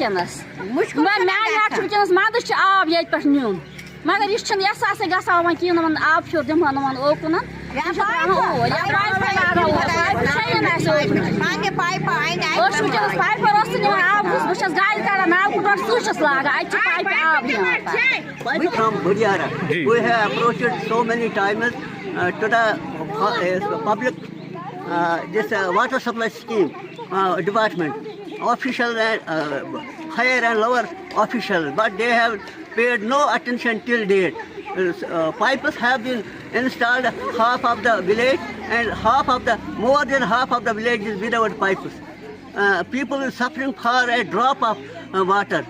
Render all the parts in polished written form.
वनकस वनकस मद आब ये पे नुन मगर यह यह गसा वन कहें आब फिर दिमान ओकुन पाइपर आब बस गाय कड़ान नाव सूचस लागान From Budiyara, we have approached so many times to the public this water supply scheme department, official and higher and lower officials, but they have paid no attention till date. Pipes have been installed half of the village, and more than half of the village is without pipes. People are suffering for a drop of water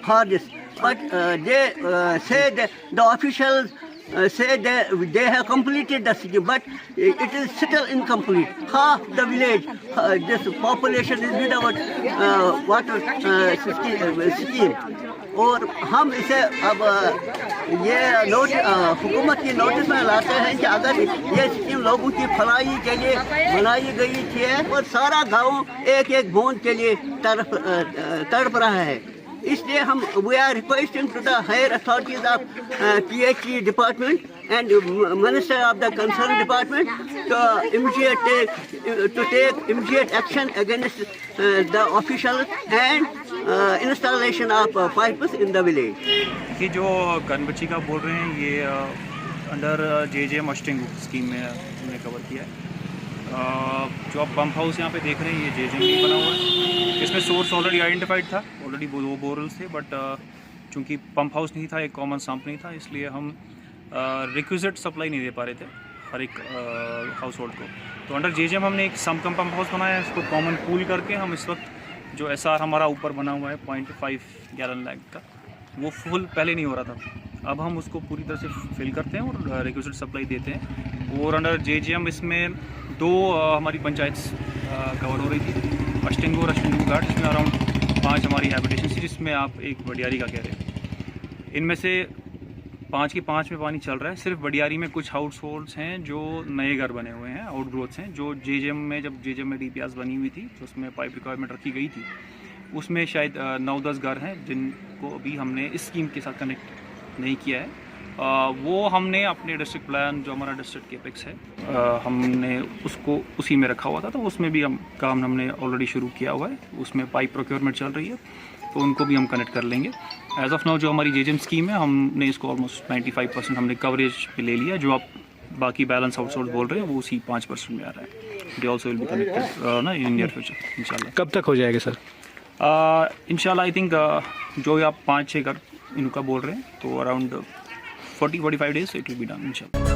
for this. But they say that the officials say that they have completed the scheme, but it is still incomplete. Half the village, this population is without water scheme. और हम इसे अब ये हुकूमत की notice में लाते हैं कि अगर ये स्कीम लोगों की भलाई के लिए बनाई गई थी और सारा गांव एक एक बूंद के लिए तड़प रहा है, इसलिए हम we are requesting to the higher authorities of PHE department and Minister of the concerned department to take immediate action against the officials and installation of pipes in the village. ये जो गनबच्ची का बोल रहे हैं ये अंडर JJM मस्टिंग स्कीम में हमने cover किया है। जो आप पंप हाउस यहाँ पे देख रहे हैं ये JJM में बना हुआ है। इसमें सोर्स ऑलरेडी आइडेंटिफाइड था, ऑलरेडी 2 बोरल्स थे, बट चूँकि पंप हाउस नहीं था, एक कॉमन सम्प नहीं था, इसलिए हम रिक्विजिट सप्लाई नहीं दे पा रहे थे हर एक हाउस होल्ड को। तो अंडर JJM हमने एक सम कम पंप हाउस बनाया है, इसको कॉमन पूल करके हम इस वक्त जो SR हमारा ऊपर बना हुआ है 0.5 गैलन लैग का, वो फुल पहले नहीं हो रहा था, अब हम उसको पूरी तरह से फिल करते हैं और रिक्विजिट सप्लाई देते हैं। और अंडर JJM इसमें 2 हमारी पंचायत कवर हो रही थी, अष्टिंगो और अष्टिंगो घाट, इसमें अराउंड 5 हमारी हैबिटेशन थी, जिसमें आप एक बडियारी का कह रहे हैं। इनमें से 5 की 5 में पानी चल रहा है। सिर्फ बडियारी में कुछ हाउस होल्ड्स हैं जो नए घर बने हुए हैं, आउट ग्रोथ्स हैं, जो JJM में जब JJM में DPRs बनी हुई थी तो उसमें पाइप रिक्वायरमेंट रखी गई थी, उसमें शायद 9-10 घर हैं जिनको अभी हमने इस स्कीम के साथ कनेक्ट नहीं किया है। वो हमने अपने डिस्ट्रिक्ट प्लान जो हमारा डिस्ट्रिक्ट केपेक्स है हमने उसको उसी में रखा हुआ था, तो उसमें भी हम काम हमने ऑलरेडी शुरू किया हुआ है, उसमें पाइप प्रोक्योरमेंट चल रही है, तो उनको भी हम कनेक्ट कर लेंगे। एज ऑफ नाउ जो हमारी JJM स्कीम है हमने इसको ऑलमोस्ट 95% हमने कवरेज पे ले लिया। जो आप बाकी बैलेंस आउटसोर्स बोल रहे हैं वो उसी 5% में आ रहा है। They also will be connected ना इन नियर फ्यूचर इंशाल्लाह। कब तक हो जाएगा सर? इंशाल्लाह आई थिंक जो आप 5-6 घर इनका बोल रहे हैं तो around 40-45 days it will be done इंशाल्लाह।